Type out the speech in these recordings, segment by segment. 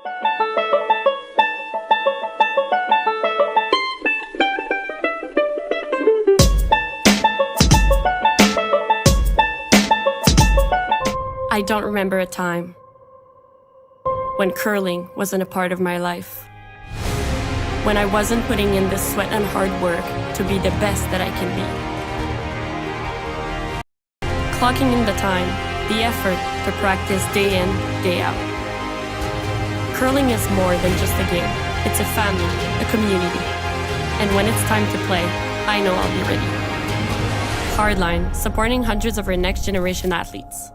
I don't remember a time when curling wasn't a part of my life, when I wasn't putting in the sweat and hard work to be the best that I can be. Clocking in the time, the effort to practice day in, day out. Curling is more than just a game. It's a family, a community. And when it's time to play, I know I'll be ready. Hardline, supporting hundreds of our next generation athletes.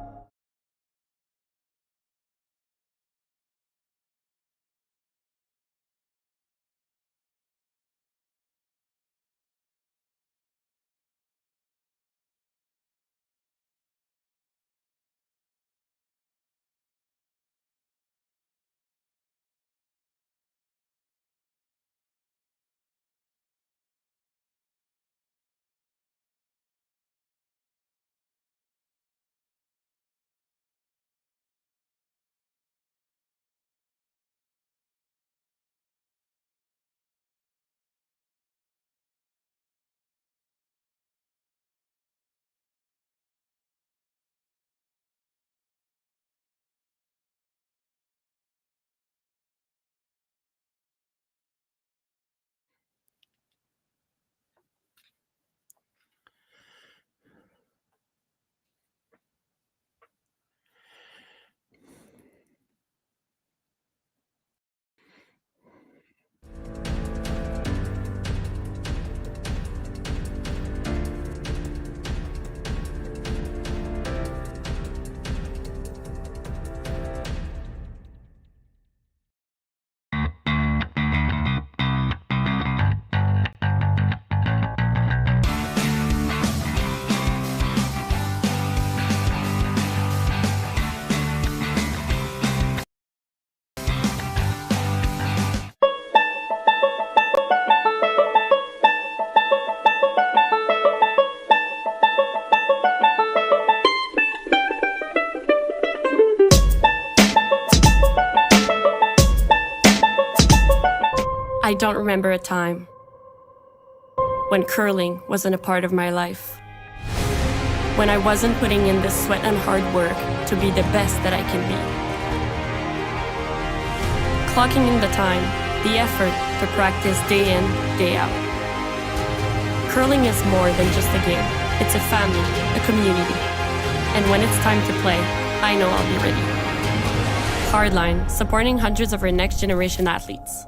I don't remember a time when curling wasn't a part of my life, when I wasn't putting in the sweat and hard work to be the best that I can be. Clocking in the time, the effort to practice day in, day out. Curling is more than just a game. It's a family, a community. And when it's time to play, I know I'll be ready. Hardline, supporting hundreds of our next generation athletes.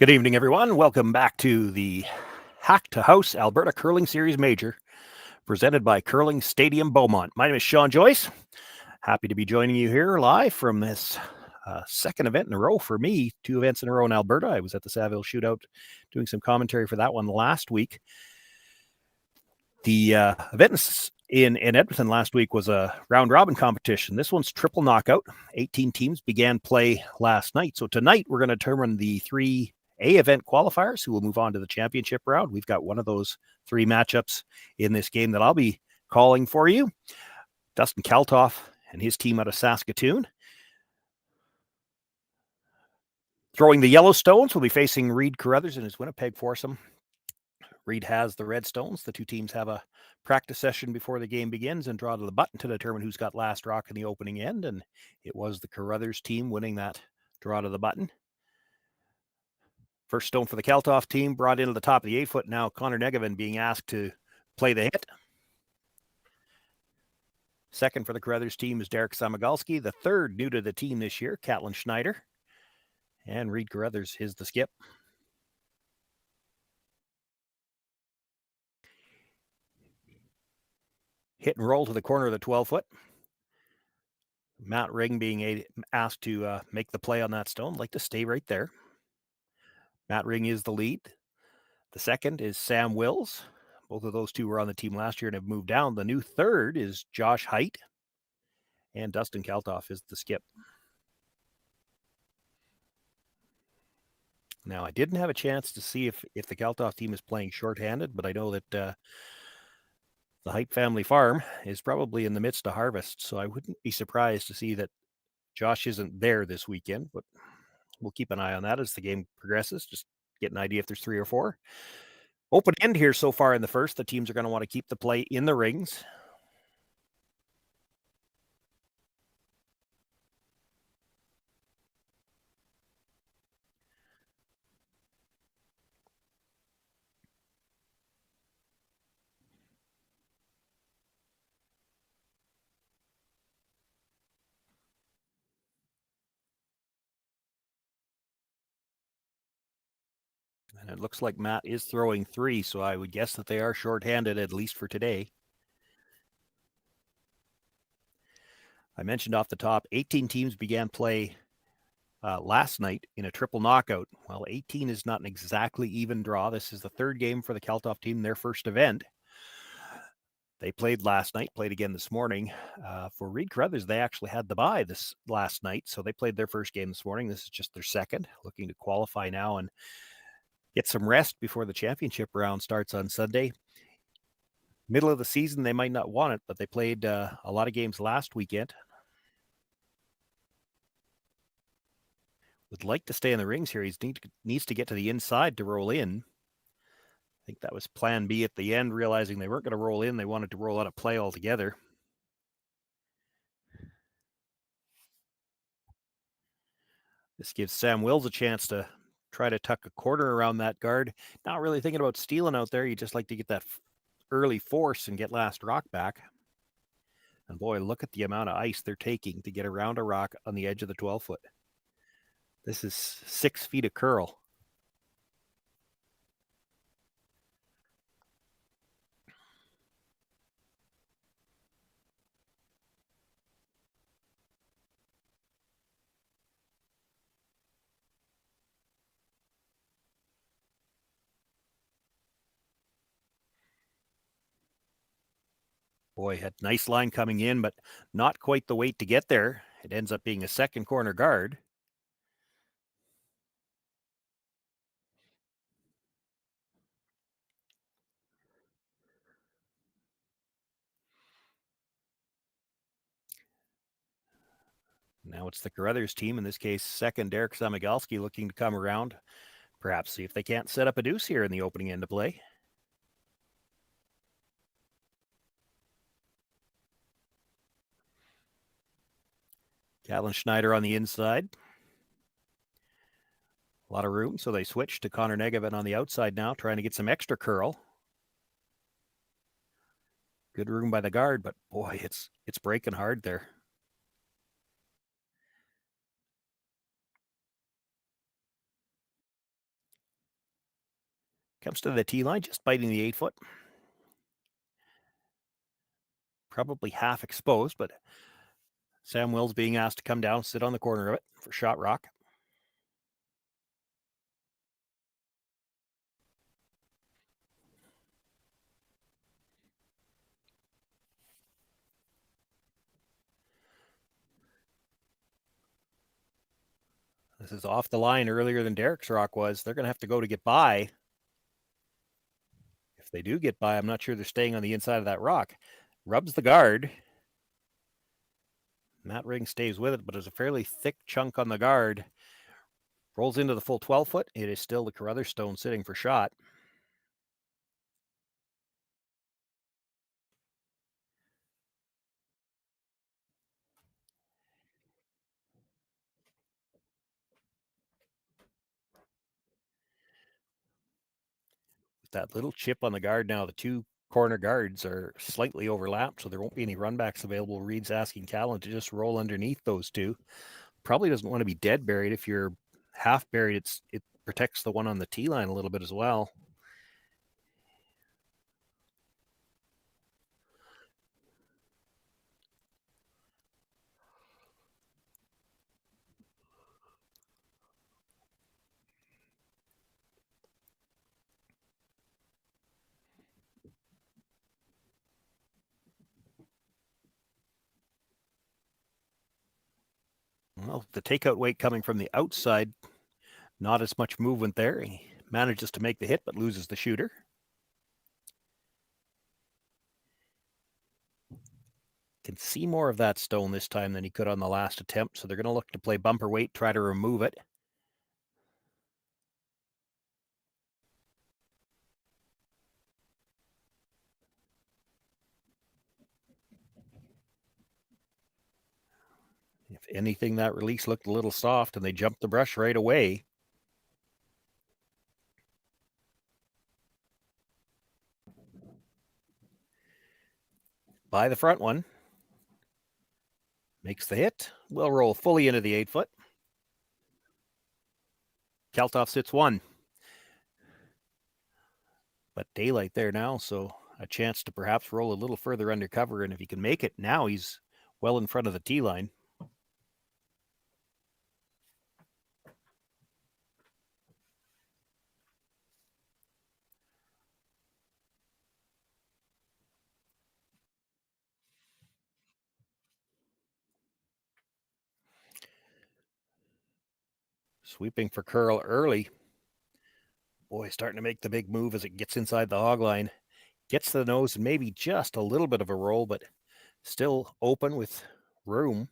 Good evening, everyone. Welcome back to the Hack2House Alberta Curling Series Major, presented by Curling Stadium Beaumont. My name is Shawn Joyce. Happy to be joining you here live from this second event in a row for me, 2 events in a row in Alberta. I was at the Saville Shootout doing some commentary for that one last week. The event in Edmonton last week was a round-robin competition. This one's triple knockout. 18 teams began play last night. So tonight we're going to determine the 3 A event qualifiers who will move on to the championship round. We've got one of those 3 matchups in this game that I'll be calling for you. Dustin Kalthoff and his team out of Saskatoon. Throwing the Yellowstones will be facing Reid Carruthers and his Winnipeg foursome. Reid has the Redstones. The 2 teams have a practice session before the game begins and draw to the button to determine who's got last rock in the opening end. And it was the Carruthers team winning that draw to the button. First stone for the Kalthoff team brought into the top of the 8-foot. Now Connor Negevin being asked to play the hit. Second for the Carruthers team is Derek Samagalski. The third new to the team this year, Caitlin Schneider. And Reid Carruthers is the skip. Hit and roll to the corner of the 12-foot. Matt Ring being asked to make the play on that stone. Like to stay right there. Matt Ring is the lead. The second is Sam Wills. Both of those 2 were on the team last year and have moved down. The new third is Josh Height. And Dustin Kalthoff is the skip. Now, I didn't have a chance to see if the Kalthoff team is playing shorthanded, but I know that the Height family farm is probably in the midst of harvest, so I wouldn't be surprised to see that Josh isn't there this weekend, but we'll keep an eye on that as the game progresses, just get an idea if there's 3 or 4. Open end here so far in the first. The teams are going to want to keep the play in the rings. And it looks like Matt is throwing 3, so I would guess that they are shorthanded, at least for today. I mentioned off the top, 18 teams began play last night in a triple knockout. Well, 18 is not an exactly even draw. This is the 3rd game for the Kalthoff team, their first event. They played last night, played again this morning. For Reid Carruthers, they actually had the bye this last night, so they played their first game this morning. This is just their second, looking to qualify now and get some rest before the championship round starts on Sunday. Middle of the season, they might not want it, but they played a lot of games last weekend. Would like to stay in the rings here. He needs to get to the inside to roll in. I think that was plan B at the end, realizing they weren't going to roll in. They wanted to roll out of play altogether. This gives Sam Wills a chance to try to tuck a quarter around that guard. Not really thinking about stealing out there. You just like to get that early force and get last rock back. And boy, look at the amount of ice they're taking to get around a rock on the edge of the 12-foot. This is 6 feet of curl. Boy, had nice line coming in, but not quite the weight to get there. It ends up being a second corner guard. Now it's the Carruthers team, in this case, second Derek Samagalski looking to come around. Perhaps see if they can't set up a deuce here in the opening end of play. Caitlin Schneider on the inside. A lot of room, so they switch to Connor Negevin on the outside now, trying to get some extra curl. Good room by the guard, but boy, it's breaking hard there. Comes to the tee line, just biting the 8-foot. Probably half exposed, but Sam Wills being asked to come down, sit on the corner of it for shot rock. This is off the line earlier than Derek's rock was. They're going to have to go to get by. If they do get by, I'm not sure they're staying on the inside of that rock. Rubs the guard. And that ring stays with it, but there's a fairly thick chunk on the guard. Rolls into the full 12-foot. It is still the Carruthers stone sitting for shot. With that little chip on the guard now, the two corner guards are slightly overlapped, so there won't be any runbacks available. Reid's asking Callan to just roll underneath those two. Probably doesn't want to be dead buried. If you're half buried, it protects the one on the tee line a little bit as well. Well, the takeout weight coming from the outside, not as much movement there. He manages to make the hit, but loses the shooter. Can see more of that stone this time than he could on the last attempt, so they're going to look to play bumper weight, try to remove it. If anything, that release looked a little soft, and they jumped the brush right away. By the front one. Makes the hit. Will roll fully into the 8-foot. Kalthoff sits one. But daylight there now, so a chance to perhaps roll a little further undercover, and if he can make it, now he's well in front of the tee line. Sweeping for curl early. Boy, starting to make the big move as it gets inside the hog line. Gets to the nose and maybe just a little bit of a roll, but still open with room.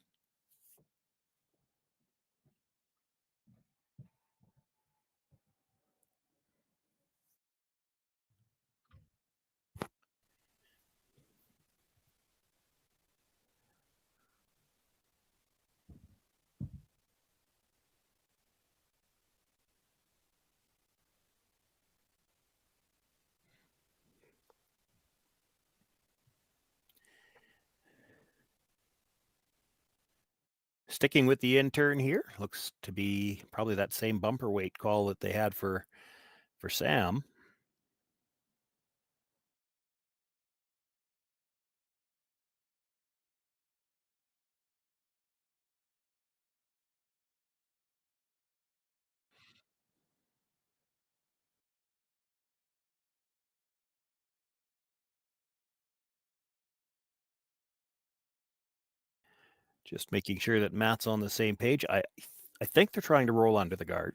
Sticking with the in-turn here, looks to be probably that same bumper weight call that they had for Sam. Just making sure that Matt's on the same page. I think they're trying to roll under the guard.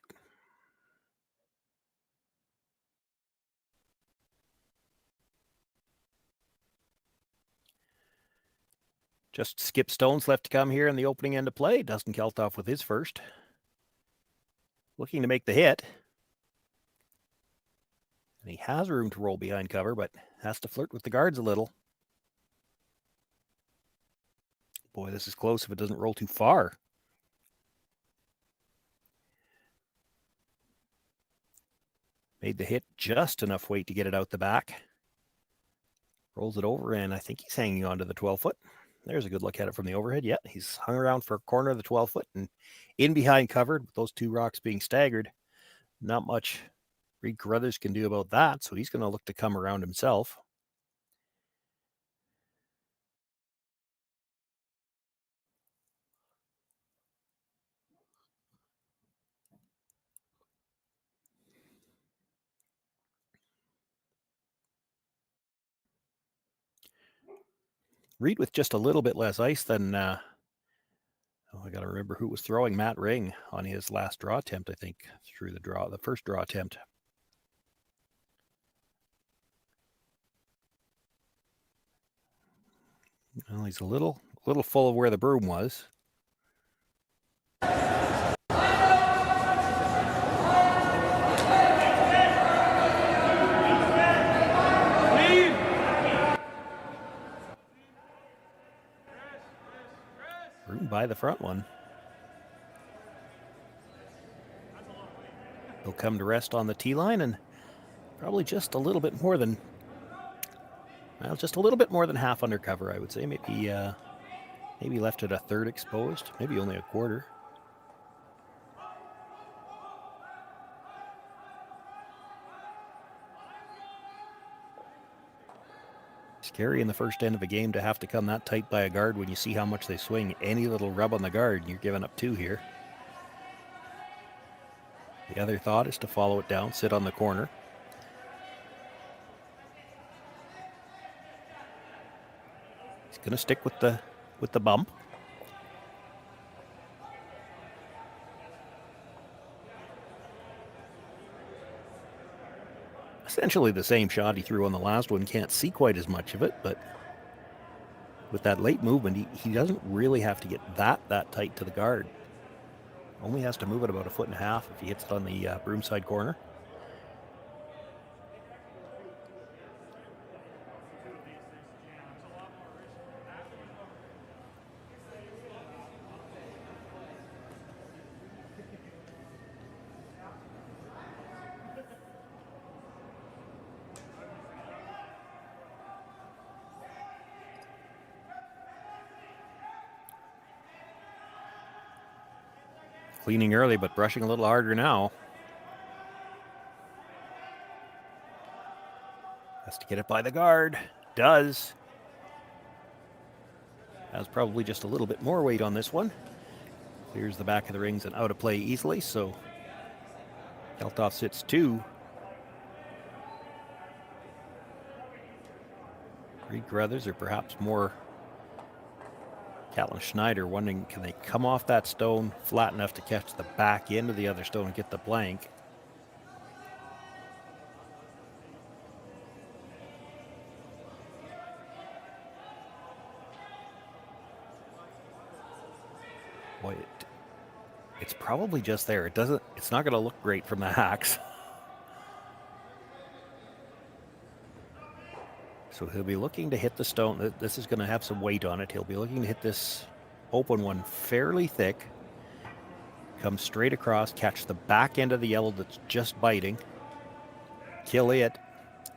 Just Skip Stones left to come here in the opening end of play. Dustin Kalthoff with his first. Looking to make the hit. And he has room to roll behind cover, but has to flirt with the guards a little. Boy, this is close if it doesn't roll too far. Made the hit just enough weight to get it out the back. Rolls it over, and I think he's hanging on to the 12-foot. There's a good look at it from the overhead. Yeah, he's hung around for a corner of the 12-foot and in behind covered with those two rocks being staggered. Not much Reid Carruthers can do about that, so he's going to look to come around himself. Reid with just a little bit less ice than, I got to remember who was throwing, Matt Ring on his last draw attempt, I think, through the first draw attempt. Well, he's a little full of where the broom was. Broom by the front one. He'll come to rest on the tee line and probably just a little bit more than, well, just a little bit more than half undercover, I would say. Maybe left it a third exposed, maybe only a quarter. Scary in the first end of a game to have to come that tight by a guard when you see how much they swing. Any little rub on the guard and you're giving up 2 here. The other thought is to follow it down, sit on the corner. He's going to stick with the bump. Essentially the same shot he threw on the last one. Can't see quite as much of it, but with that late movement, he doesn't really have to get that tight to the guard. Only has to move it about 1.5 feet if he hits it on the broom side corner. Cleaning early, but brushing a little harder now. Has to get it by the guard. Does. Has probably just a little bit more weight on this one. Clears the back of the rings and out of play easily, so Kalthoff sits 2. Reid Carruthers, or perhaps more Callan Schneider, wondering, can they come off that stone flat enough to catch the back end of the other stone and get the blank? Boy, it's probably just there. It's not going to look great from the hacks. So he'll be looking to hit the stone. This is going to have some weight on it. He'll be looking to hit this open one fairly thick. Come straight across, catch the back end of the yellow that's just biting. Kill it.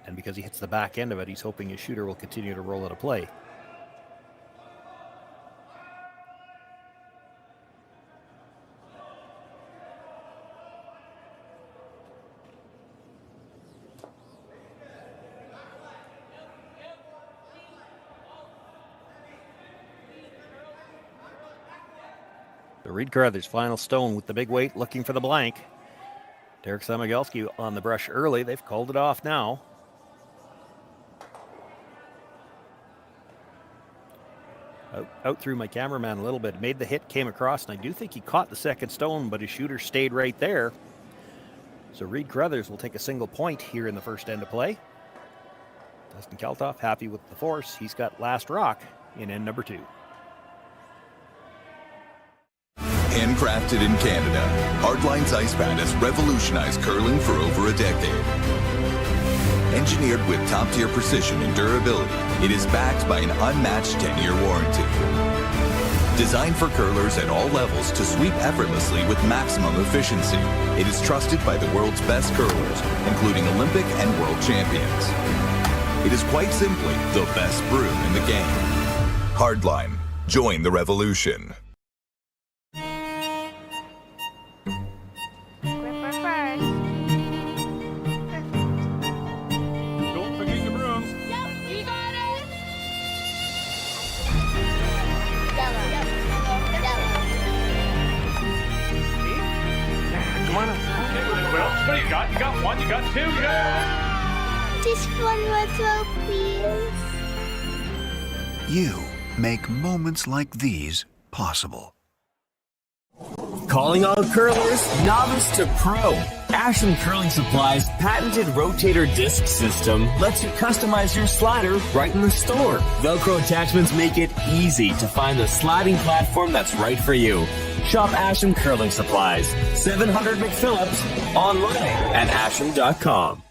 And because he hits the back end of it, he's hoping his shooter will continue to roll out of play. Reid Carruthers, final stone with the big weight, looking for the blank. Derek Samagelski on the brush early. They've called it off now. Out through my cameraman a little bit. Made the hit, came across, and I do think he caught the second stone, but his shooter stayed right there. So Reid Carruthers will take a single point here in the first end of play. Dustin Kalthoff happy with the force. He's got last rock in end number 2. Handcrafted in Canada, Hardline's Ice Pad has revolutionized curling for over a decade. Engineered with top-tier precision and durability, it is backed by an unmatched 10-year warranty. Designed for curlers at all levels to sweep effortlessly with maximum efficiency, it is trusted by the world's best curlers, including Olympic and world champions. It is quite simply the best broom in the game. Hardline. Join the revolution. Shawn, you got 2. Just one more throw, please. You make moments like these possible. Calling all curlers, novice to pro. Ashland Curling Supply's patented rotator disc system lets you customize your slider right in the store. Velcro attachments make it easy to find the sliding platform that's right for you. Shop Ashland Curling Supplies, 700 McPhillips, online at ashland.com.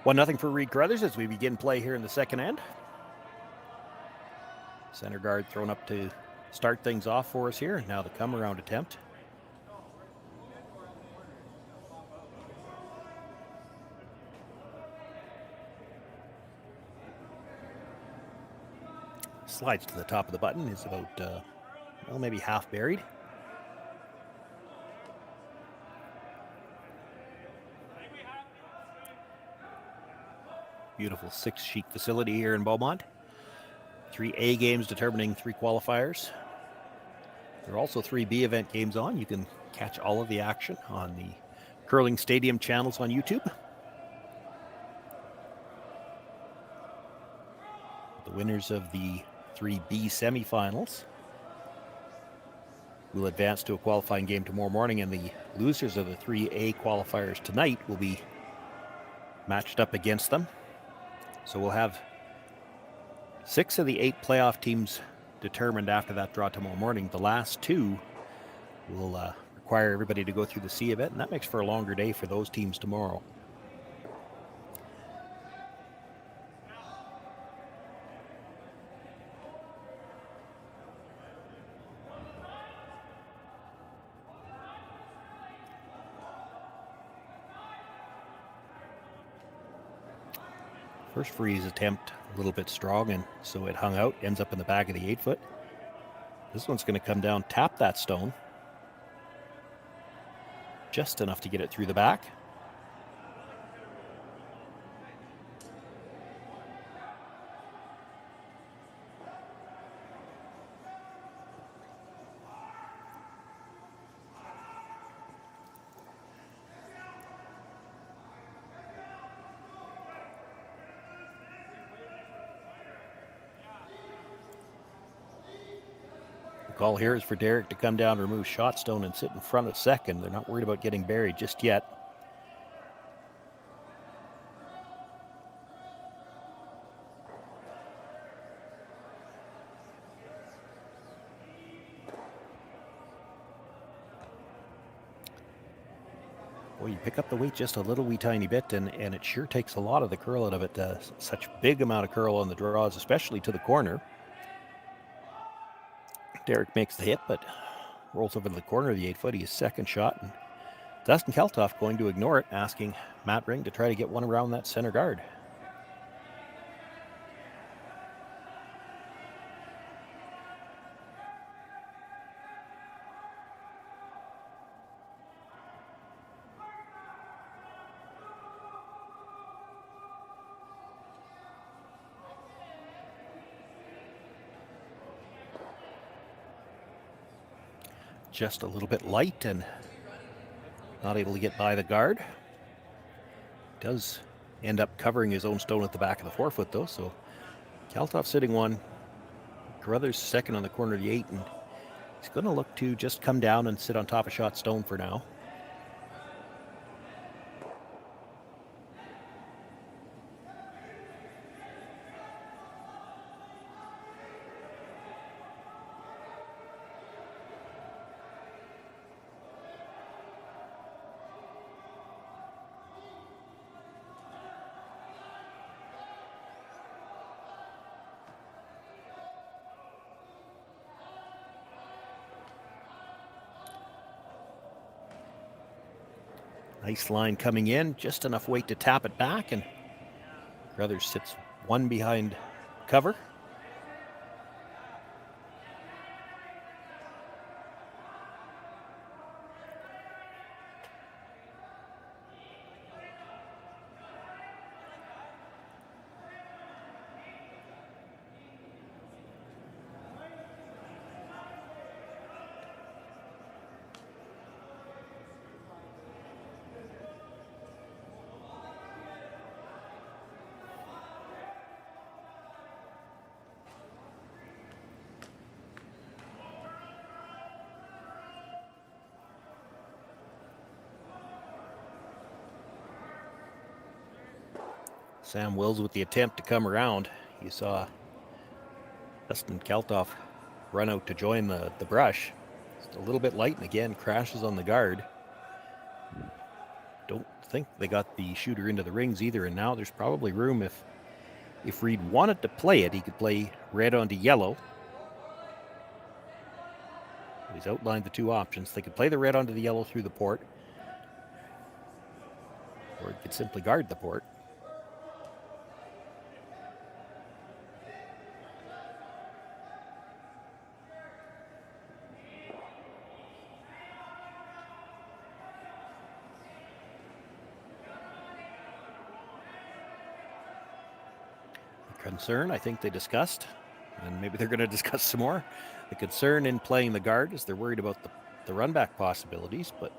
1-0 for Reid Carruthers as we begin play here in the second end. Center guard thrown up to start things off for us here. Now the come around attempt. Slides to the top of the button, is about, well, maybe half buried. Beautiful 6-sheet facility here in Beaumont. 3 A games determining 3 qualifiers. There are also 3 B event games on. You can catch all of the action on the Curling Stadium channels on YouTube. The winners of the 3B semifinals will advance to a qualifying game tomorrow morning, and the losers of the 3A qualifiers tonight will be matched up against them. So we'll have 6 of the 8 playoff teams determined after that draw tomorrow morning. The last 2 will require everybody to go through the C event, and that makes for a longer day for those teams tomorrow. First freeze attempt a little bit strong, and so it hung out, ends up in the back of the 8-foot. This one's going to come down, tap that stone. Just enough to get it through the back. Call here is for Derek to come down, remove shot stone, and sit in front of second. They're not worried about getting buried just yet. Boy, you pick up the weight just a little wee tiny bit, and it sure takes a lot of the curl out of it. Such big amount of curl on the draws, especially to the corner. Derek makes the hit, but rolls over to the corner of the 8-foot. His second shot, and Dustin Kalthoff going to ignore it, asking Matt Ring to try to get one around that center guard. Just a little bit light and not able to get by the guard. Does end up covering his own stone at the back of the 4-foot though, so Kalthoff sitting 1, Carruthers second on the corner of the 8, and he's going to look to just come down and sit on top of shot stone for now. Nice line coming in, just enough weight to tap it back, and Carruthers sits 1 behind cover. Sam Wills with the attempt to come around. You saw Dustin Kalthoff run out to join the brush. Just a little bit light, and again crashes on the guard. Don't think they got the shooter into the rings either, and now there's probably room if Reid wanted to play it, he could play red onto yellow. He's outlined the two options. They could play the red onto the yellow through the port, or he could simply guard the port. Concern, I think they discussed, and maybe they're going to discuss some more. The concern in playing the guard is they're worried about the run back possibilities, but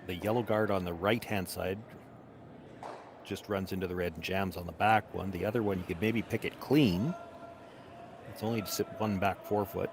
the yellow guard on the right hand side just runs into the red and jams on the back one. The other one, you could maybe pick it clean. It's only to sit one back 4 foot.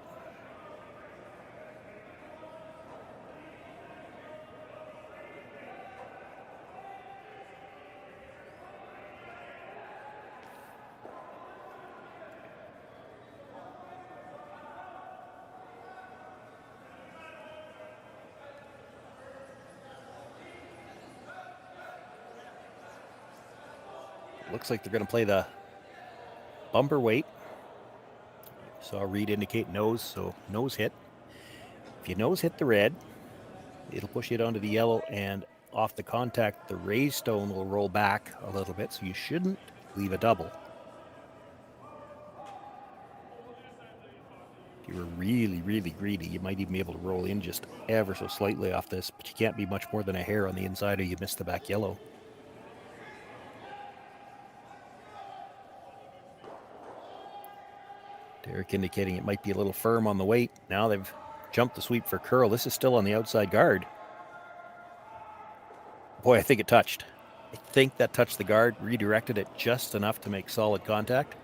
Looks like they're going to play the bumper weight. Saw Reid indicate nose, so nose hit. If you nose hit the red, it'll push it onto the yellow, and off the contact, the raised stone will roll back a little bit, so you shouldn't leave a double. If you were really, really greedy, you might even be able to roll in just ever so slightly off this, but you can't be much more than a hair on the inside or you miss the back yellow. Derek indicating it might be a little firm on the weight. Now they've jumped the sweep for curl. This is still on the outside guard. Boy, I think it touched. I think that touched the guard, redirected it just enough to make solid contact.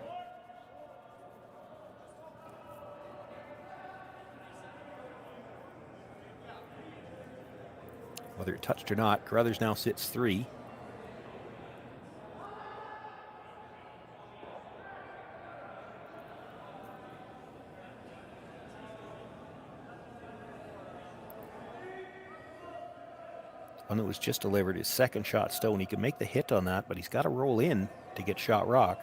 Whether it touched or not, Carruthers now sits 3. One that was just delivered, his second shot stone. He can make the hit on that, but he's got to roll in to get shot rock.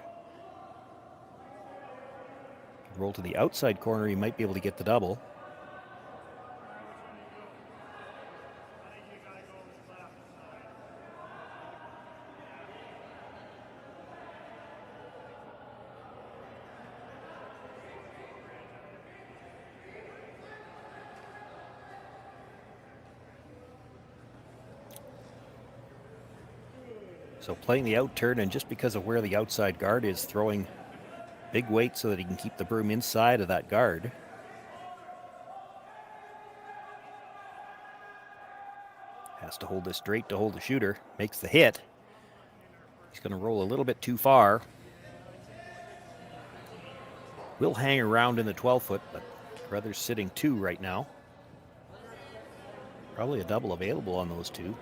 Roll to the outside corner, he might be able to get the double. So playing the out turn, and just because of where the outside guard is, throwing big weight so that he can keep the broom inside of that guard. Has to hold this straight to hold the shooter. Makes the hit. He's going to roll a little bit too far. Will hang around in the 12 foot, but Carruthers sitting 2 right now. Probably a double available on those two.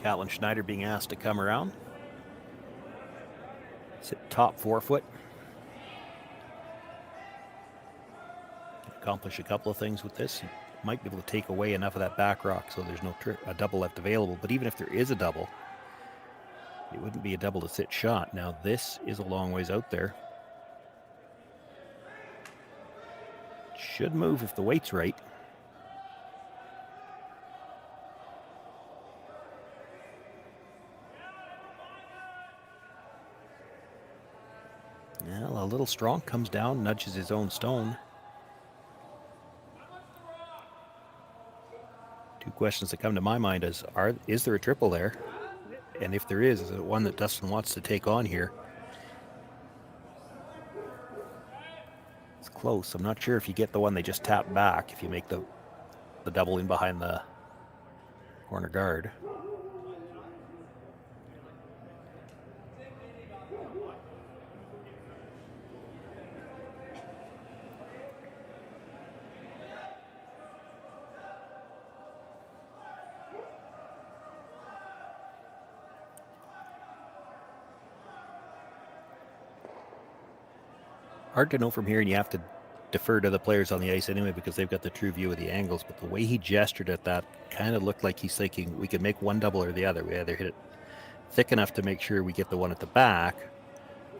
Catlin Schneider being asked to come around. Sit top 4 foot. Accomplish a couple of things with this. He might be able to take away enough of that back rock so there's no a double left available. But even if there is a double, it wouldn't be a double to sit shot. Now this is a long ways out there. Should move if the weight's right. Well, a little strong, comes down, nudges his own stone. Two questions that come to my mind is there a triple there? And if there is it one that Dustin wants to take on here? It's close. I'm not sure if you get the one they just tap back, if you make the double in behind the corner guard. Hard to know from here, and you have to defer to the players on the ice anyway because they've got the true view of the angles. But the way he gestured at that kind of looked like he's thinking we could make one double or the other. We either hit it thick enough to make sure we get the one at the back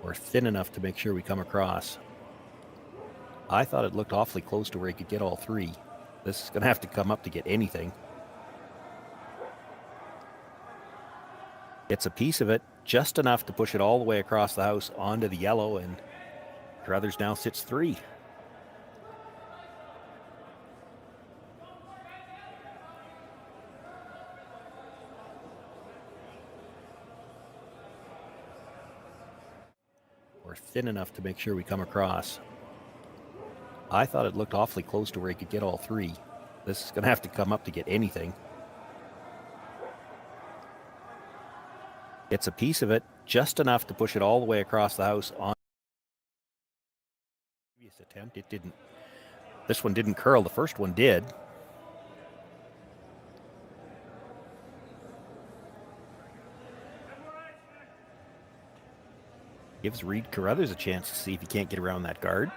or thin enough to make sure we come across. I thought it looked awfully close to where he could get all three. This is going to have to come up to get anything. It's a piece of it, just enough to push it all the way across the house onto the yellow, and Carruthers now sits 3. Or thin enough to make sure we come across. I thought it looked awfully close to where he could get all 3. This is going to have to come up to get anything. It's a piece of it, just enough to push it all the way across the house on. Previous attempt, it didn't. This one didn't curl. The first one did. Gives Reid Carruthers a chance to see if he can't get around that guard.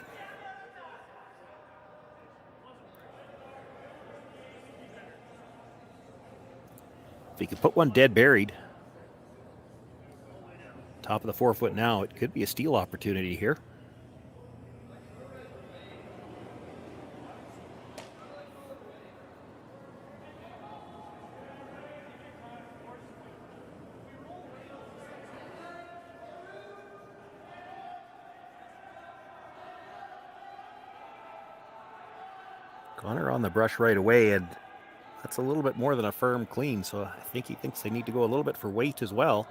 If he could put one dead buried, top of the 4 foot now, it could be a steal opportunity here. Connor on the brush right away, and that's a little bit more than a firm clean, so I think he thinks they need to go a little bit for weight as well.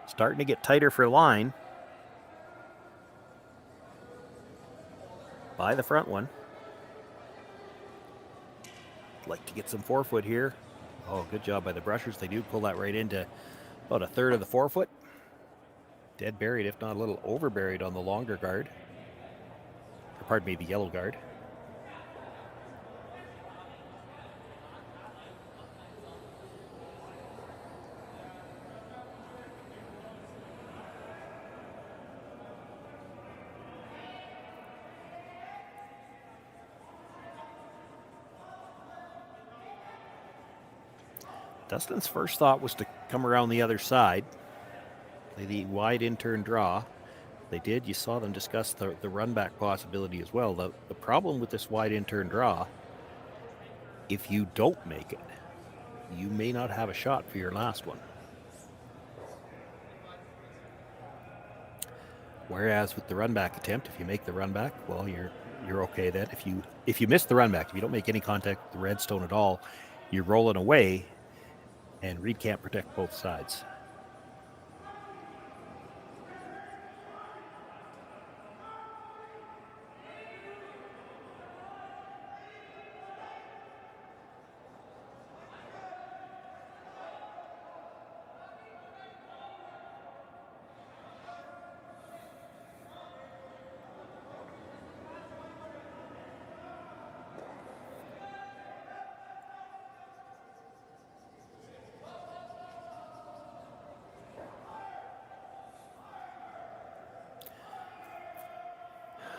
Starting to get tighter for line. By the front one. Like to get some 4 foot here. Oh, good job by the brushers. They do pull that right into about a third of the 4 foot. Dead buried, if not a little over buried on the longer guard. Or pardon me, the yellow guard. Dustin's first thought was to come around the other side. Play the wide in-turn draw. They did. You saw them discuss the run-back possibility as well. The problem with this wide in-turn draw, if you don't make it, you may not have a shot for your last one. Whereas with the run-back attempt, if you make the run-back, well, you're okay then. If you miss the run-back, if you don't make any contact with the redstone at all, you're rolling away, and Reid can't protect both sides.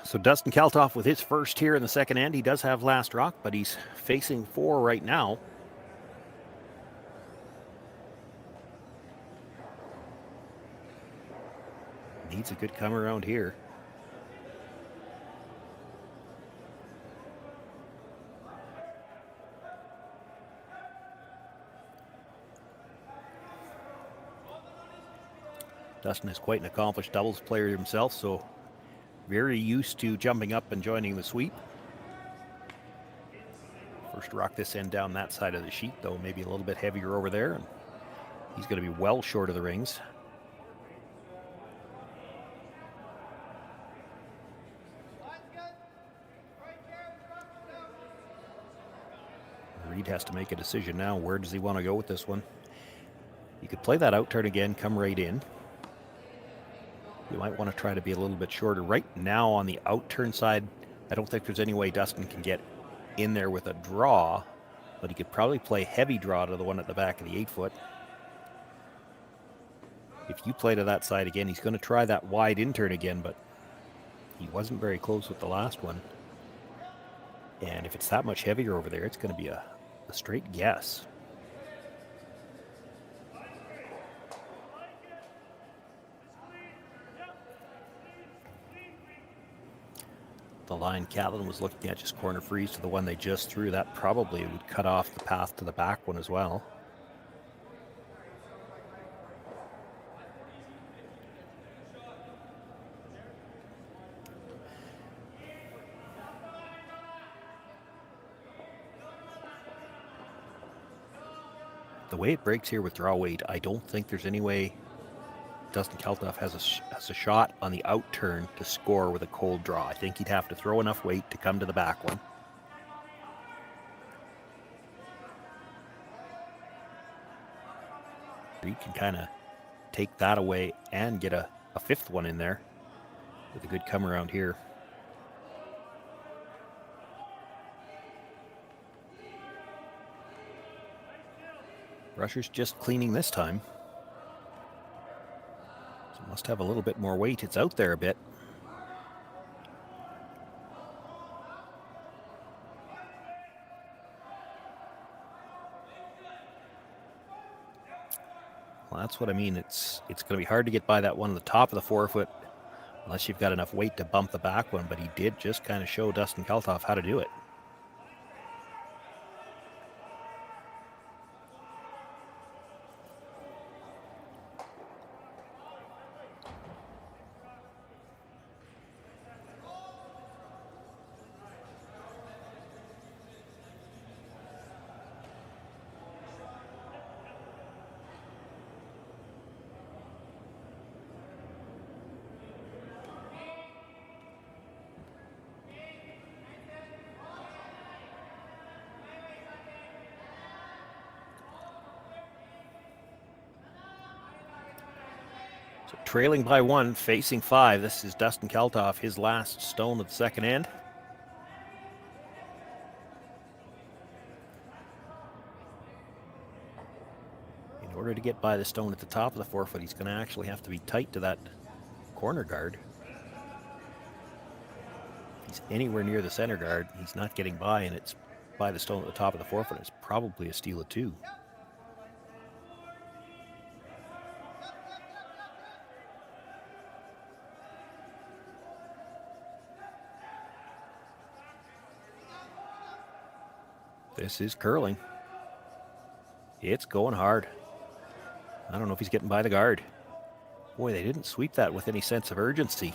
So Dustin Kalthoff with his first here in the second end. He does have last rock, but he's facing 4 right now. Needs a good come around here. Dustin is quite an accomplished doubles player himself, so very used to jumping up and joining the sweep. First rock this end down that side of the sheet, though maybe a little bit heavier over there. And he's going to be well short of the rings. Reid has to make a decision now. Where does he want to go with this one? You could play that out turn again, come right in. You might want to try to be a little bit shorter. Right now on the out turn side, I don't think there's any way Dustin can get in there with a draw, but he could probably play heavy draw to the one at the back of the 8-foot. If you play to that side again, he's going to try that wide in turn again, but he wasn't very close with the last one. And if it's that much heavier over there, it's going to be a straight guess. The line Catlin was looking at, just corner freeze to the one they just threw. That probably would cut off the path to the back one as well. The way it breaks here with draw weight, I don't think there's any way Dustin Kalthoff has a shot on the out turn to score with a cold draw. I think he'd have to throw enough weight to come to the back one. Reid can kind of take that away and get a fifth one in there with a good come around here. Rusher's just cleaning this time. So must have a little bit more weight. It's out there a bit. Well, that's what I mean. It's going to be hard to get by that one on the top of the 4-foot unless you've got enough weight to bump the back one, but he did just kind of show Dustin Kalthoff how to do it. So trailing by 1, facing 5. This is Dustin Kalthoff, his last stone of the second end. In order to get by the stone at the top of the 4-foot, he's going to actually have to be tight to that corner guard. If he's anywhere near the center guard, he's not getting by, and it's by the stone at the top of the 4-foot. It's probably a steal of 2. This is curling. It's going hard. I don't know if he's getting by the guard. Boy, they didn't sweep that with any sense of urgency.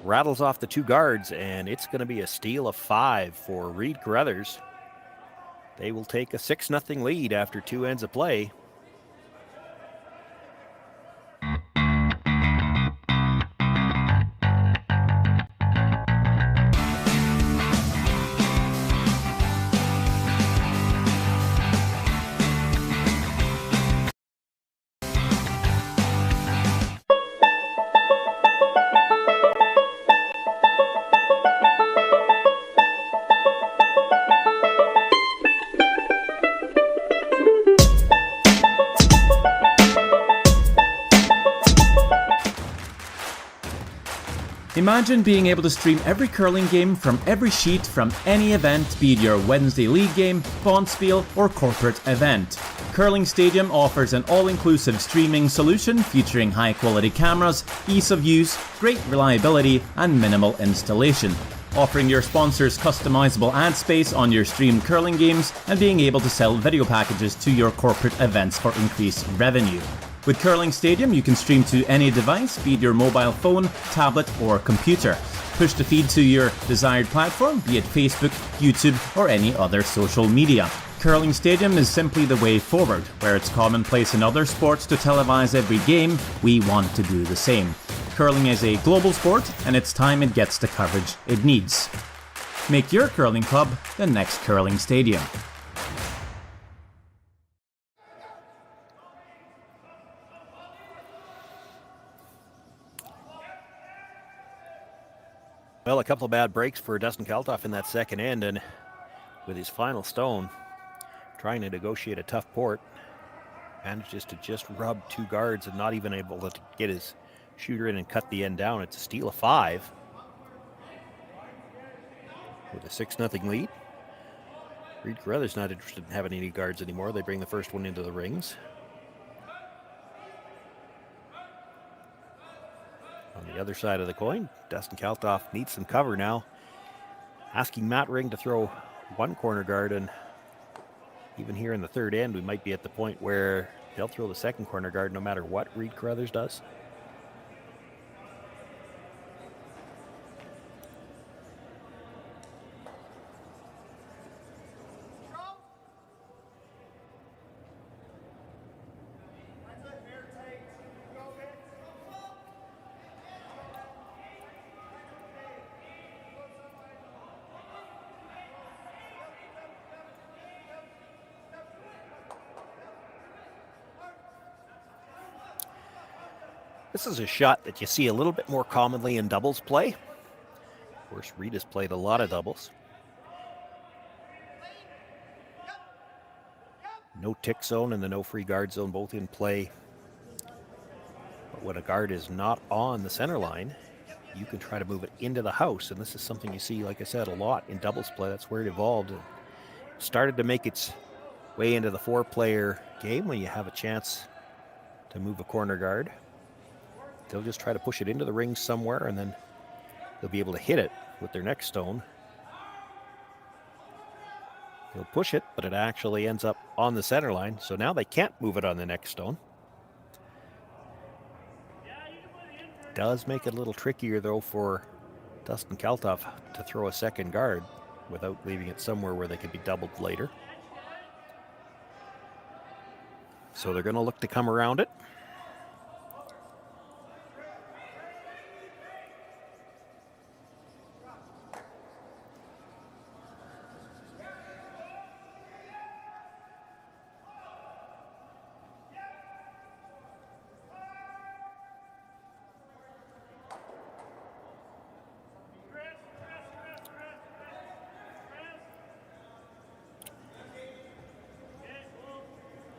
Rattles off the 2 guards, and it's going to be a steal of 5 for Reid Carruthers. They will take a 6-0 lead after 2 ends of play. Imagine being able to stream every curling game from every sheet from any event, be it your Wednesday league game, bonspiel, or corporate event. Curling Stadium offers an all-inclusive streaming solution featuring high-quality cameras, ease of use, great reliability, and minimal installation. Offering your sponsors customizable ad space on your streamed curling games and being able to sell video packages to your corporate events for increased revenue. With Curling Stadium, you can stream to any device, be it your mobile phone, tablet, or computer. Push the feed to your desired platform, be it Facebook, YouTube, or any other social media. Curling Stadium is simply the way forward. Where it's commonplace in other sports to televise every game, we want to do the same. Curling is a global sport, and it's time it gets the coverage it needs. Make your curling club the next curling stadium. Well, a couple of bad breaks for Dustin Kalthoff in that second end, and with his final stone, trying to negotiate a tough port, manages to just rub two guards and not even able to get his shooter in and cut the end down. It's a steal of 5 with a 6-0 lead. Reid Carruthers not interested in having any guards anymore. They bring the first one into the rings. On the other side of the coin, Dustin Kalthoff needs some cover now. Asking Matt Ring to throw one corner guard, and even here in the third end, we might be at the point where they'll throw the second corner guard no matter what Reid Carruthers does. This is a shot that you see a little bit more commonly in doubles play. Of course, Reid has played a lot of doubles. No tick zone and the no free guard zone both in play. But when a guard is not on the center line, you can try to move it into the house. And this is something you see, like I said, a lot in doubles play. That's where it evolved. It started to make its way into the 4-player game when you have a chance to move a corner guard. They'll just try to push it into the ring somewhere, and then they'll be able to hit it with their next stone. They'll push it, but it actually ends up on the center line, so now they can't move it on the next stone. Does make it a little trickier, though, for Dustin Kalthoff to throw a second guard without leaving it somewhere where they could be doubled later. So they're going to look to come around it.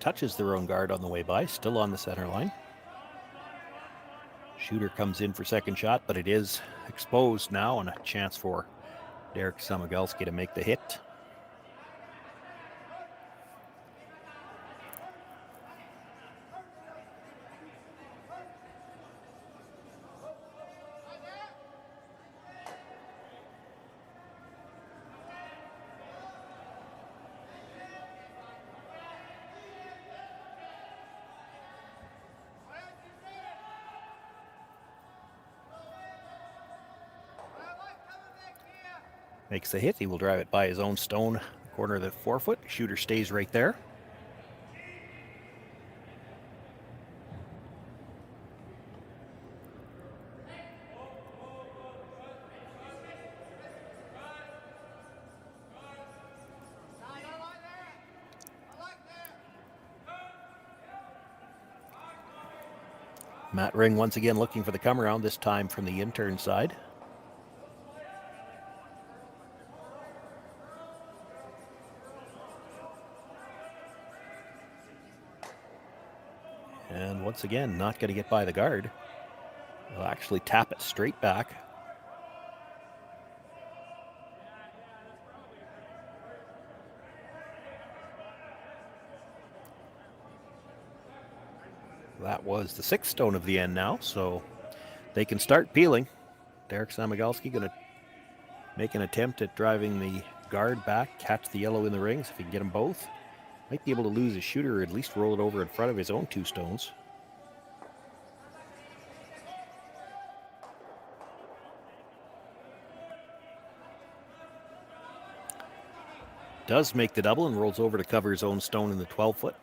Touches their own guard on the way by, still on the center line. Shooter comes in for second shot, but it is exposed now, and a chance for Derek Samagalski to make the hit. Makes the hit. He will drive it by his own stone, corner of the forefoot. Shooter stays right there. Matt Ring once again looking for the come around, this time from the intern side. And once again, not going to get by the guard. He'll actually tap it straight back. That was the 6th stone of the end now, so they can start peeling. Derek Samagalski going to make an attempt at driving the guard back, catch the yellow in the rings if he can get them both. Might be able to lose his shooter or at least roll it over in front of his own 2 stones. Does make the double and rolls over to cover his own stone in the 12-foot.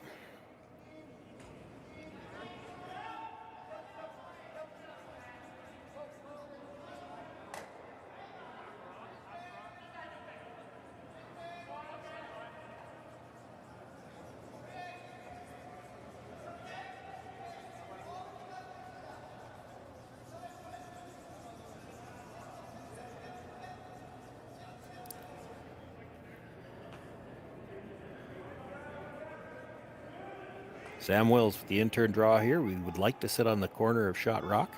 Sam Wills with the intern draw here. We would like to sit on the corner of Shot Rock.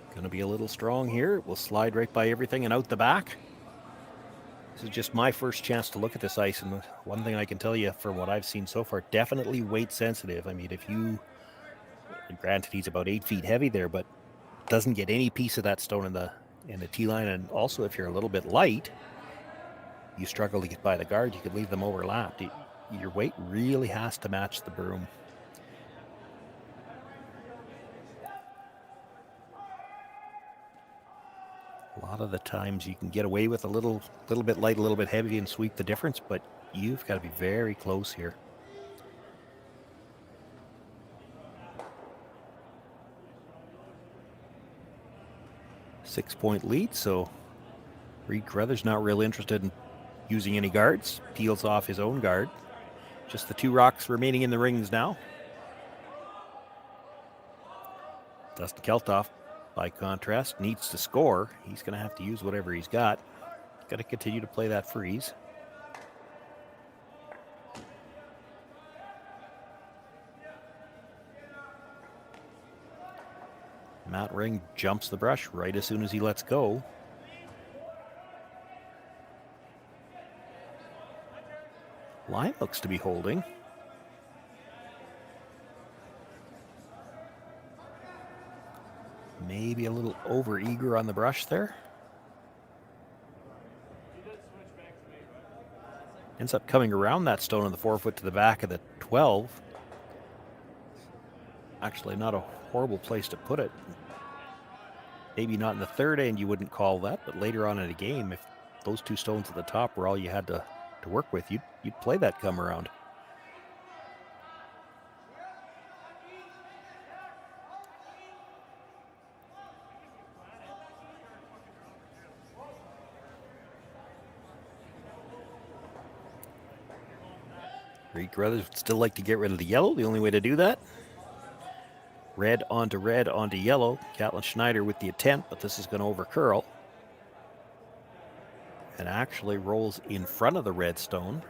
Going to be a little strong here. We'll slide right by everything and out the back. This is just my first chance to look at this ice, and one thing I can tell you from what I've seen so far, definitely weight sensitive. I mean, if you, granted he's about 8 feet heavy there, but doesn't get any piece of that stone in the tee line, and also if you're a little bit light, you struggle to get by the guard, you could leave them overlapped. Your weight really has to match the broom. A lot of the times you can get away with a little bit light, a little bit heavy and sweep the difference, but you've got to be very close here. Six-point lead, so Reid Carruthers not real interested in using any guards. Peels off his own guard. Just the 2 rocks remaining in the rings now. Dustin Kalthoff, by contrast, needs to score. He's going to have to use whatever he's got. Got to continue to play that freeze. Matt Ring jumps the brush right as soon as he lets go. Line looks to be holding. Maybe a little over eager on the brush there. Ends up coming around that stone on the 4-foot to the back of the 12. Actually, not a horrible place to put it. Maybe not in the third end, you wouldn't call that, but later on in the game, if those 2 stones at the top were all you had to work with, you'd play that come around. Reid Carruthers would still like to get rid of the yellow. The only way to do that, red onto yellow. Catlin Schneider with the attempt, but this is going to overcurl. And actually rolls in front of the red stone.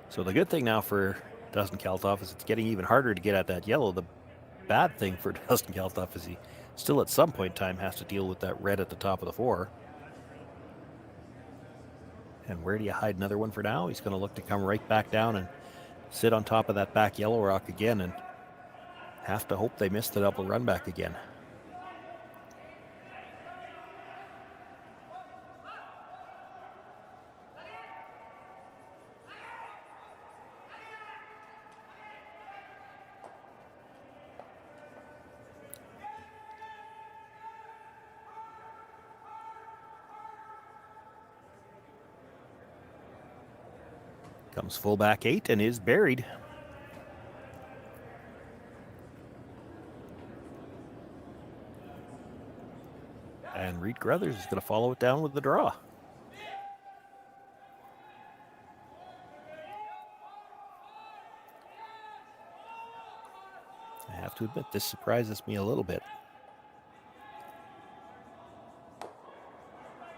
So the good thing now for Dustin Kalthoff is it's getting even harder to get at that yellow. The bad thing for Dustin Kalthoff is he still at some point in time has to deal with that red at the top of the 4. And where do you hide another one for now? He's going to look to come right back down and sit on top of that back yellow rock again and have to hope they miss the double run back again. Comes full back 8 and is buried. And Reid Carruthers is going to follow it down with the draw. I have to admit, this surprises me a little bit.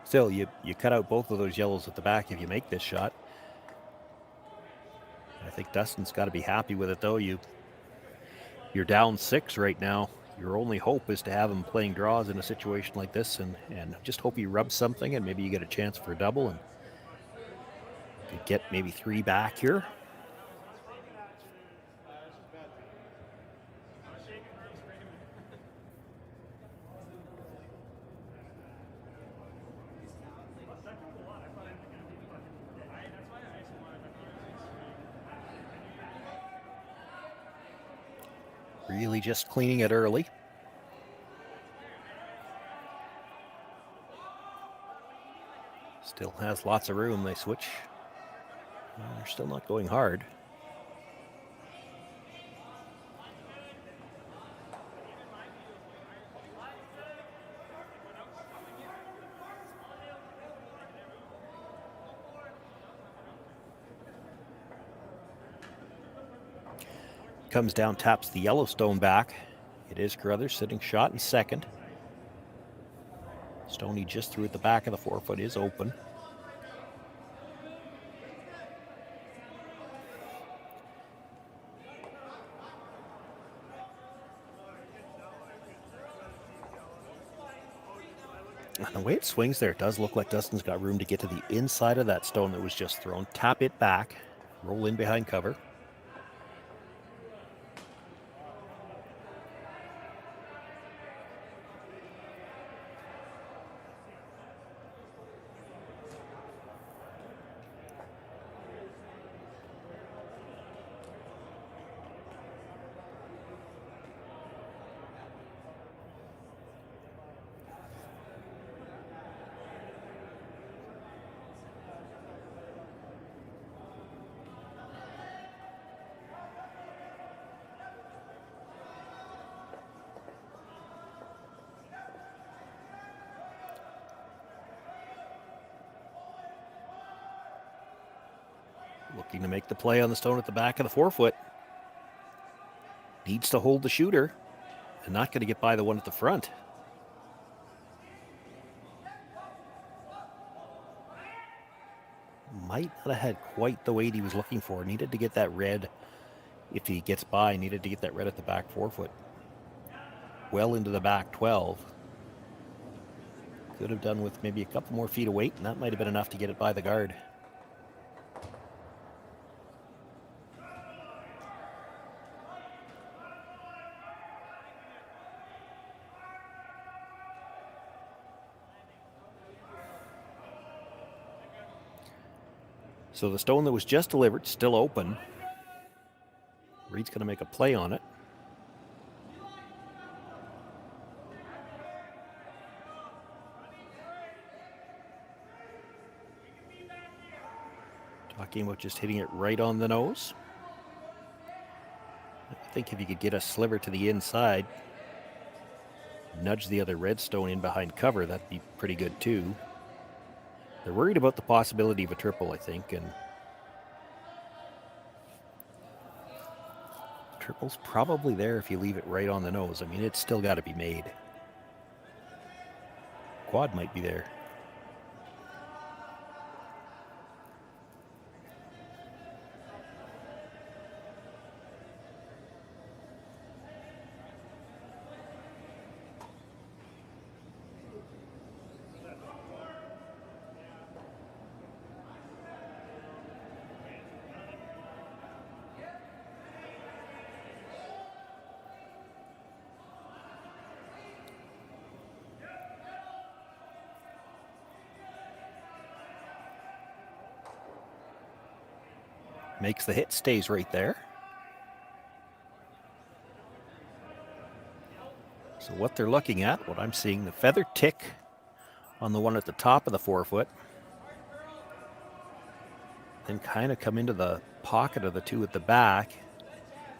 Still, you cut out both of those yellows at the back if you make this shot. I think Dustin's got to be happy with it, though. You're down 6 right now. Your only hope is to have him playing draws in a situation like this, and just hope he rubs something and maybe you get a chance for a double and you get maybe 3 back here. Really just cleaning it early. Still has lots of room. They switch. Well, they're still not going hard. comes down, taps the Yellowstone back. It is Carruthers sitting shot in second. Stone he just threw at the back of the 4-foot is open. And the way it swings there, it does look like Dustin's got room to get to the inside of that stone that was just thrown. Tap it back, roll in behind cover. Looking to make the play on the stone at the back of the 4-foot. Needs to hold the shooter and not going to get by the one at the front. Might not have had quite the weight he was looking for. Needed to get that red. If he gets by, needed to get that red at the back 4-foot. Well into the back 12. Could have done with maybe a couple more feet of weight, and that might have been enough to get it by the guard. So the stone that was just delivered, still open. Reid's going to make a play on it. Talking about just hitting it right on the nose. I think if you could get a sliver to the inside, nudge the other red stone in behind cover, that'd be pretty good too. They're worried about the possibility of a triple, I think, and triple's probably there if you leave it right on the nose. I mean, it's still got to be made. Quad might be there. Makes the hit, stays right there. So what they're looking at, what I'm seeing, the feather tick on the one at the top of the 4-foot. Then kind of come into the pocket of the two at the back.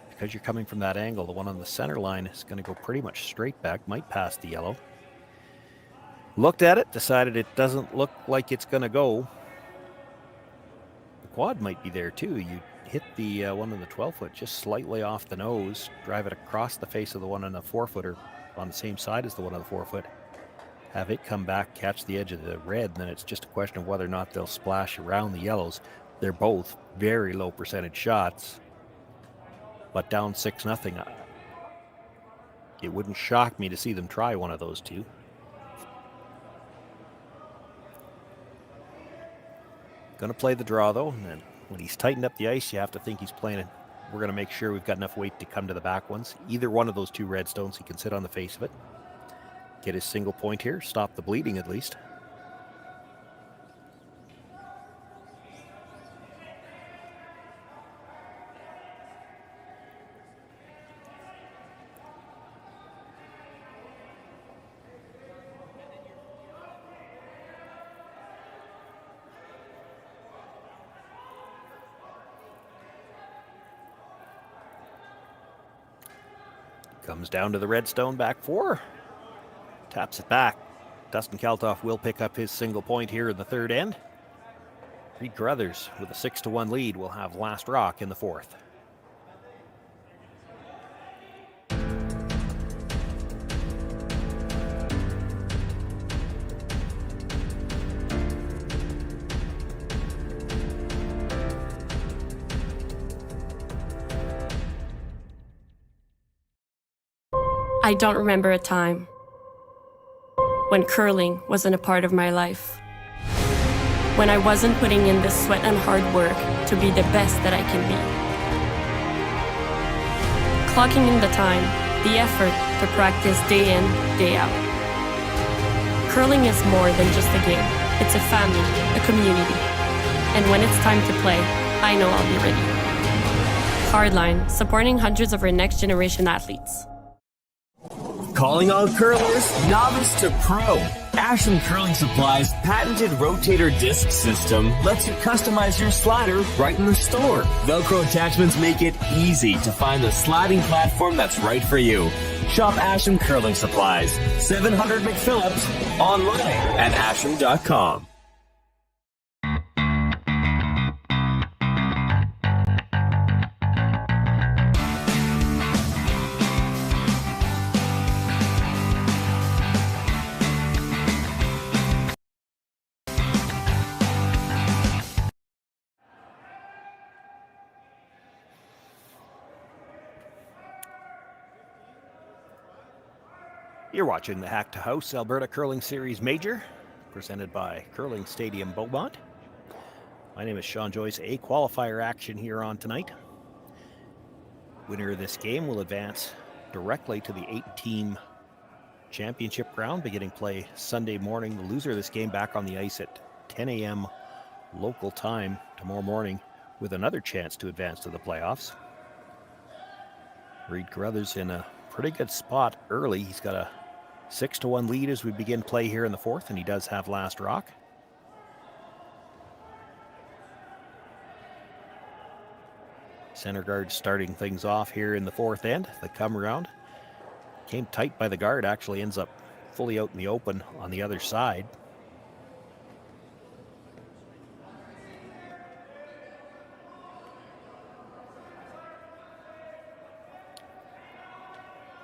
Because you're coming from that angle, the one on the center line is going to go pretty much straight back, might pass the yellow. Looked at it, decided it doesn't look like it's going to go. Quad might be there too. You hit the one on the 12-foot just slightly off the nose, drive it across the face of the one on the 4-footer on the same side as the one on the 4-foot, have it come back, catch the edge of the red, and then it's just a question of whether or not they'll splash around the yellows. They're both very low percentage shots, but down 6-0. It wouldn't shock me to see them try one of those two. Going to play the draw, though, and when he's tightened up the ice, you have to think he's playing it. We're going to make sure we've got enough weight to come to the back ones. Either one of those two red stones, he can sit on the face of it. Get his single point here, stop the bleeding at least. Comes down to the redstone, back 4. Taps it back. Dustin Kalthoff will pick up his single point here in the third end. Reid Carruthers with a 6-1 lead will have last rock in the 4th. I don't remember a time when curling wasn't a part of my life. When I wasn't putting in the sweat and hard work to be the best that I can be. Clocking in the time, the effort to practice day in, day out. Curling is more than just a game. It's a family, a community. And when it's time to play, I know I'll be ready. Hardline, supporting hundreds of our next generation athletes. Calling all curlers, novice to pro. Ashland Curling Supply's patented rotator disc system lets you customize your slider right in the store. Velcro attachments make it easy to find the sliding platform that's right for you. Shop Ashland Curling Supplies, 700 McPhillips, online at ashland.com. You're watching the Hack2House Alberta Curling Series Major, presented by Curling Stadium Beaumont. My name is Shawn Joyce. A qualifier action here on tonight. Winner of this game will advance directly to the 8-team championship round, beginning play Sunday morning. The loser of this game back on the ice at 10 a.m. local time tomorrow morning with another chance to advance to the playoffs. Reid Carruthers in a pretty good spot early. He's got a 6-1 lead as we begin play here in the fourth, and he does have last rock. Center guard starting things off here in the fourth end. The come around came tight by the guard, actually ends up fully out in the open on the other side.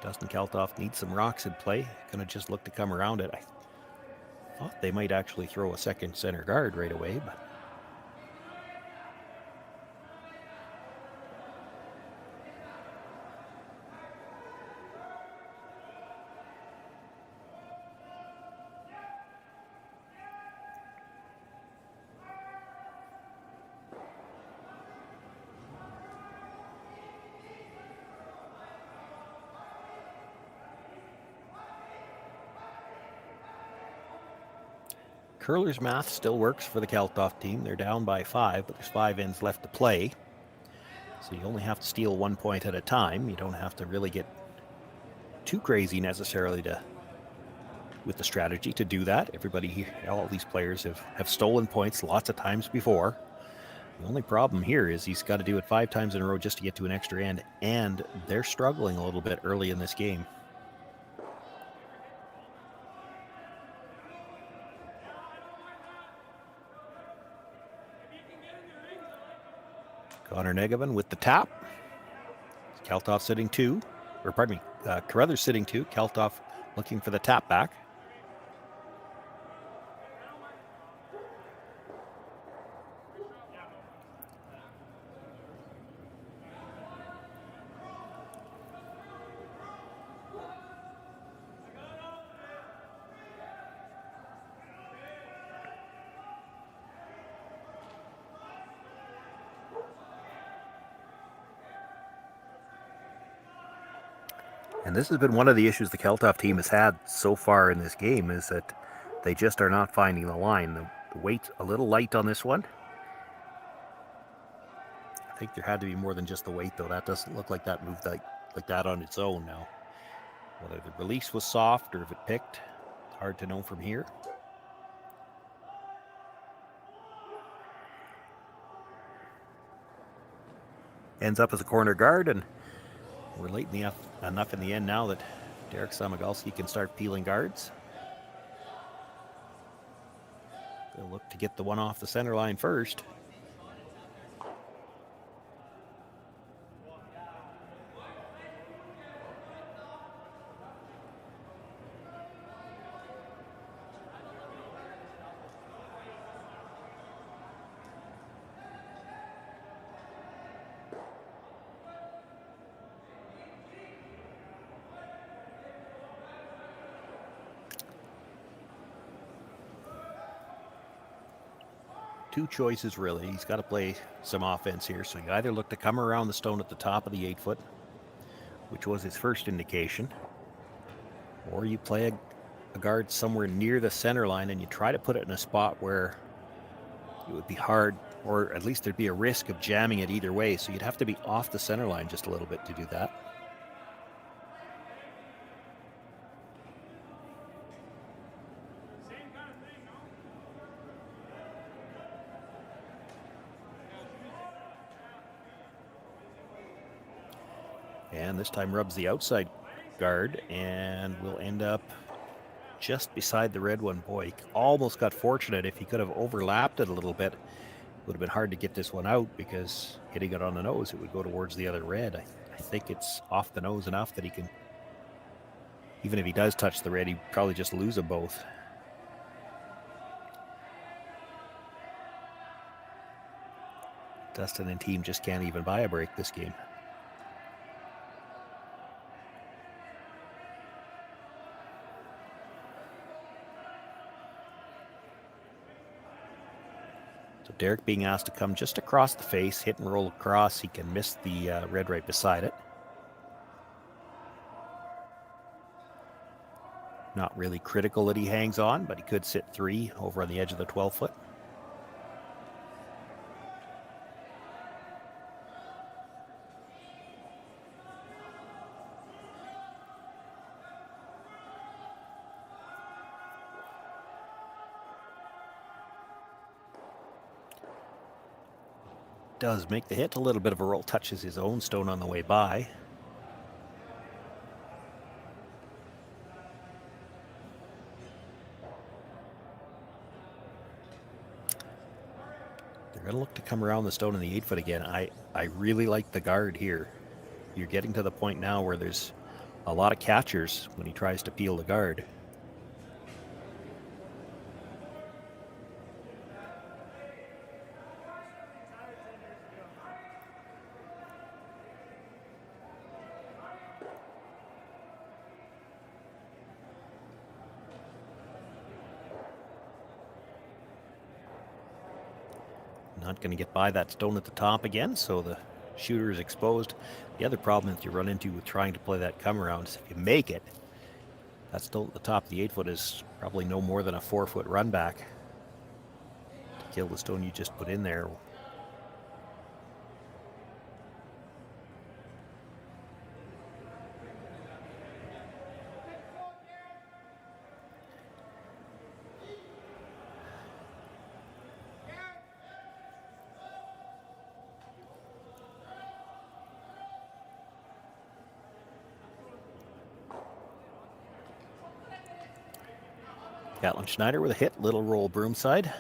Dustin Kalthoff needs some rocks in play. Gonna just look to come around it. I thought they might actually throw a second center guard right away, but curler's math still works for the Kalthoff team. They're down by 5, but there's 5 ends left to play. So you only have to steal 1 point at a time. You don't have to really get too crazy necessarily with the strategy to do that. Everybody here, all these players have stolen points lots of times before. The only problem here is he's got to do it 5 times in a row just to get to an extra end, and they're struggling a little bit early in this game. Connor Negavan with the tap. Kalthoff sitting 2, or pardon me, Carruthers sitting 2. Kalthoff looking for the tap back. And this has been one of the issues the Kalthoff team has had so far in this game, is that they just are not finding the line. The weight's a little light on this one. I think there had to be more than just the weight, though. That doesn't look like that moved like that on its own now. Whether the release was soft or if it picked, it's hard to know from here. Ends up as a corner guard, and we're late enough in the end now that Derek Samagalski can start peeling guards. They'll look to get the one off the center line first. two choices, really. He's got to play some offense here. So you either look to come around the stone at the top of the 8-foot, which was his first indication, or you play a guard somewhere near the center line and you try to put it in a spot where it would be hard, or at least there'd be a risk of jamming it either way. So you'd have to be off the center line just a little bit to do that. And this time rubs the outside guard and will end up just beside the red one. Boy, he almost got fortunate. If he could have overlapped it a little bit, it would have been hard to get this one out, because hitting it on the nose, it would go towards the other red. I think it's off the nose enough that he can, even if he does touch the red, he'd probably just lose them both. Dustin and team just can't even buy a break this game. So Derek being asked to come just across the face, hit and roll across. He can miss the red right beside it. Not really critical that he hangs on, but he could sit 3 over on the edge of the 12-foot. Does make the hit, a little bit of a roll, touches his own stone on the way by. They're going to look to come around the stone in the 8-foot again. I really like the guard here. You're getting to the point now where there's a lot of catchers when he tries to peel the guard. Not going to get by that stone at the top again, so the shooter is exposed. The other problem that you run into with trying to play that come around is if you make it, that stone at the top of the 8-foot is probably no more than a 4-foot run back to kill the stone you just put in there. Catlin Schneider with a hit, little roll broomside.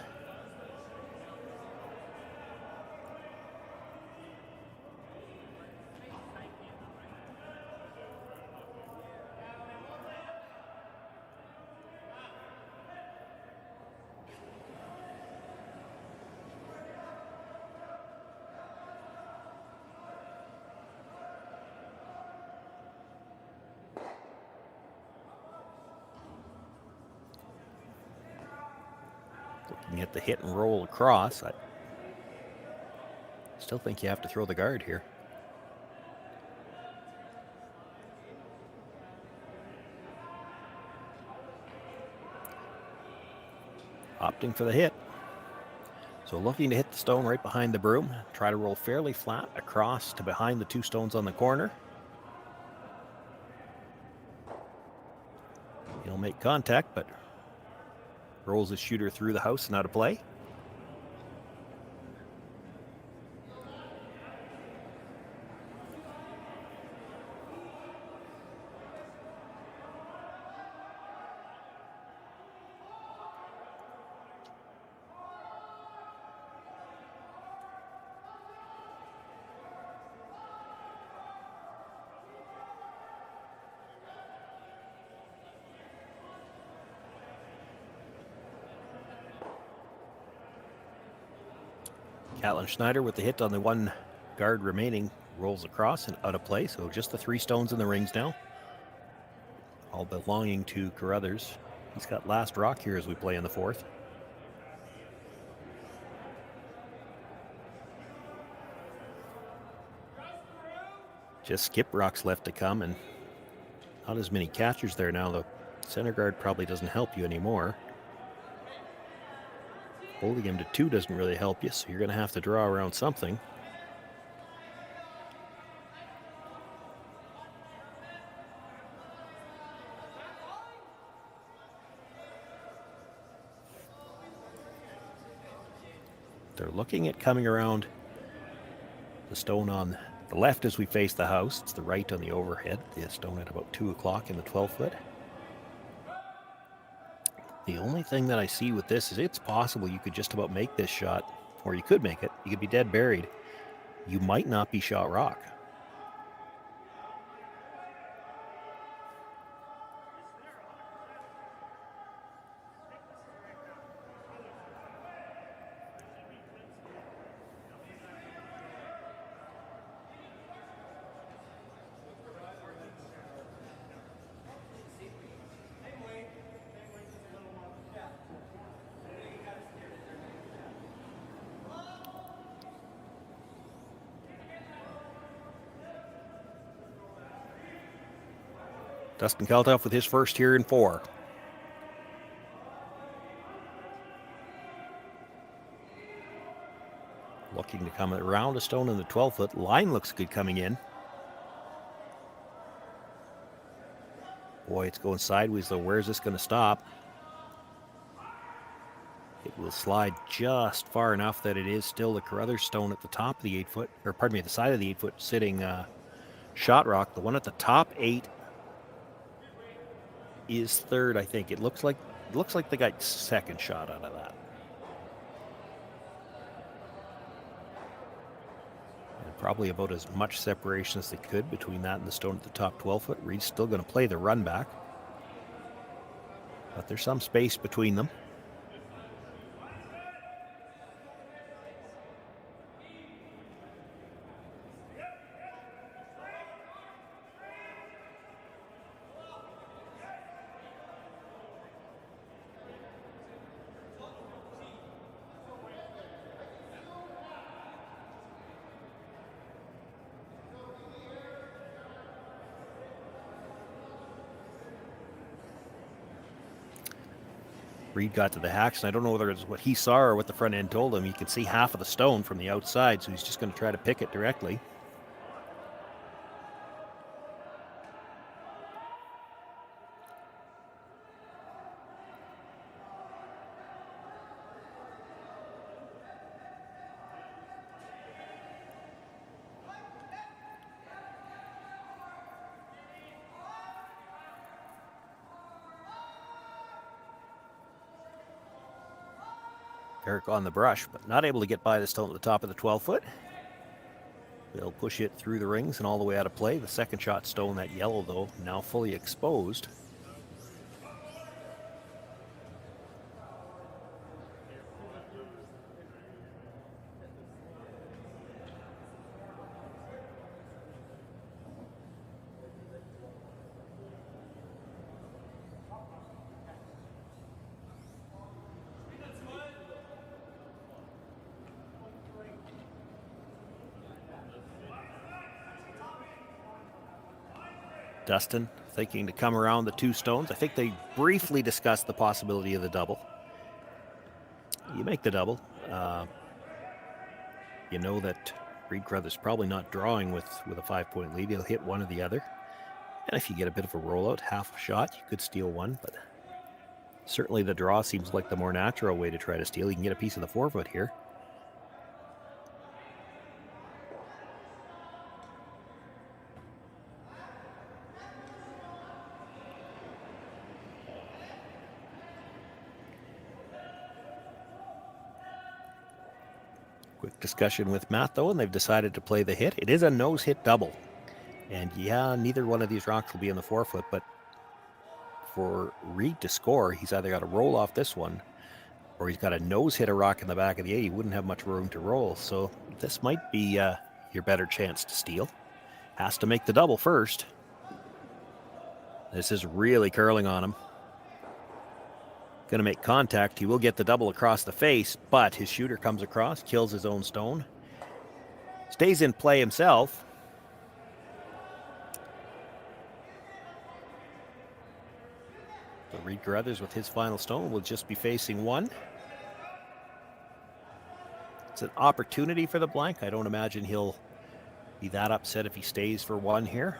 Looking at the hit and roll across, I still think you have to throw the guard here. Opting for the hit. So looking to hit the stone right behind the broom. Try to roll fairly flat across to behind the 2 stones on the corner. He'll make contact, but rolls his shooter through the house and out of play. Catlin Schneider with the hit on the 1 guard remaining rolls across and out of play. So just the 3 stones in the rings now, all belonging to Carruthers. He's got last rock here as we play in the 4th. Just skip rocks left to come, and not as many catchers there now. The center guard probably doesn't help you anymore. Holding him to 2 doesn't really help you, so you're going to have to draw around something. They're looking at coming around the stone on the left as we face the house. It's the right on the overhead. The stone at about 2 o'clock in the 12-foot. The only thing that I see with this is it's possible you could just about make this shot, or you could make it. You could be dead buried. You might not be shot rock. Dustin Kalthoff with his first here in 4. Looking to come around a stone in the 12-foot. Line looks good coming in. Boy, it's going sideways though. Where's this going to stop? It will slide just far enough that it is still the Carruthers stone at the top of the 8-foot, or pardon me, the side of the 8-foot sitting shot rock. The one at the top 8 is third, I think. It looks like they got second shot out of that. And probably about as much separation as they could between that and the stone at the top 12-foot. Reid's still going to play the run back, but there's some space between them. Reid got to the hacks, and I don't know whether it's what he saw or what the front end told him. You can see half of the stone from the outside, so he's just going to try to pick it directly. Eric on the brush, but not able to get by the stone at the top of the 12-foot. They'll push it through the rings and all the way out of play. The second shot stone, that yellow though, now fully exposed. Dustin thinking to come around the 2 stones. I think they briefly discussed the possibility of the double. You make the double. You know that Reid Carruthers probably not drawing with a 5-point lead. He'll hit one or the other. And if you get a bit of a rollout, half a shot, you could steal one. But certainly the draw seems like the more natural way to try to steal. You can get a piece of the 4-foot here. Quick discussion with Matt, though, and they've decided to play the hit. It is a nose hit double. And yeah, neither one of these rocks will be in the 4-foot, but for Reid to score, he's either got to roll off this one, or he's got to nose hit a rock in the back of the 8. He wouldn't have much room to roll, so this might be your better chance to steal. Has to make the double first. This is really curling on him. Going to make contact. He will get the double across the face, but his shooter comes across, kills his own stone. Stays in play himself. So Reid Carruthers with his final stone will just be facing one. It's an opportunity for the blank. I don't imagine he'll be that upset if he stays for one here.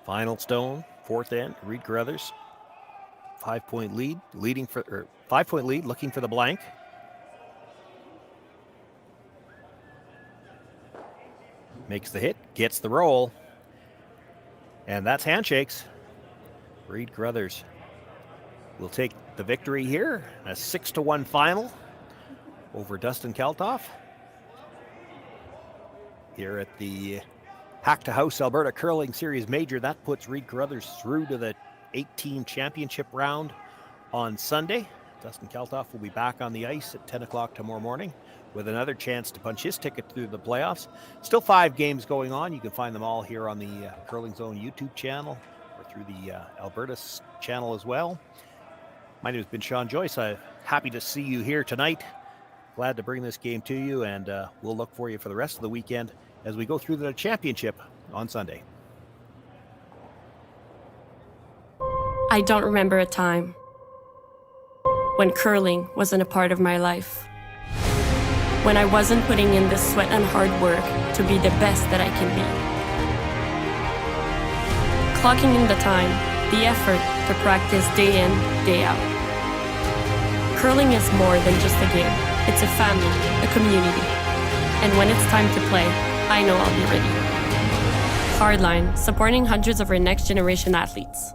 Final stone, fourth end, Reid Carruthers. 5-point lead, 5-point lead, looking for the blank. Makes the hit, gets the roll. And that's handshakes. Reid Carruthers will take the victory here. A 6-1 final over Dustin Kalthoff. Here at the Hack2House Alberta Curling Series Major, that puts Reid Carruthers through to the 8-team championship round on Sunday. Dustin Kalthoff will be back on the ice at 10 o'clock tomorrow morning with another chance to punch his ticket through the playoffs. Still 5 games going on. You can find them all here on the Curling Zone YouTube channel or through the Alberta channel as well. My name has been Shawn Joyce. I'm happy to see you here tonight. Glad to bring this game to you, and we'll look for you for the rest of the weekend as we go through the championship on Sunday. I don't remember a time when curling wasn't a part of my life. When I wasn't putting in the sweat and hard work to be the best that I can be. Clocking in the time, the effort to practice day in, day out. Curling is more than just a game. It's a family, a community. And when it's time to play, I know I'll be ready. Hardline, supporting hundreds of our next generation athletes.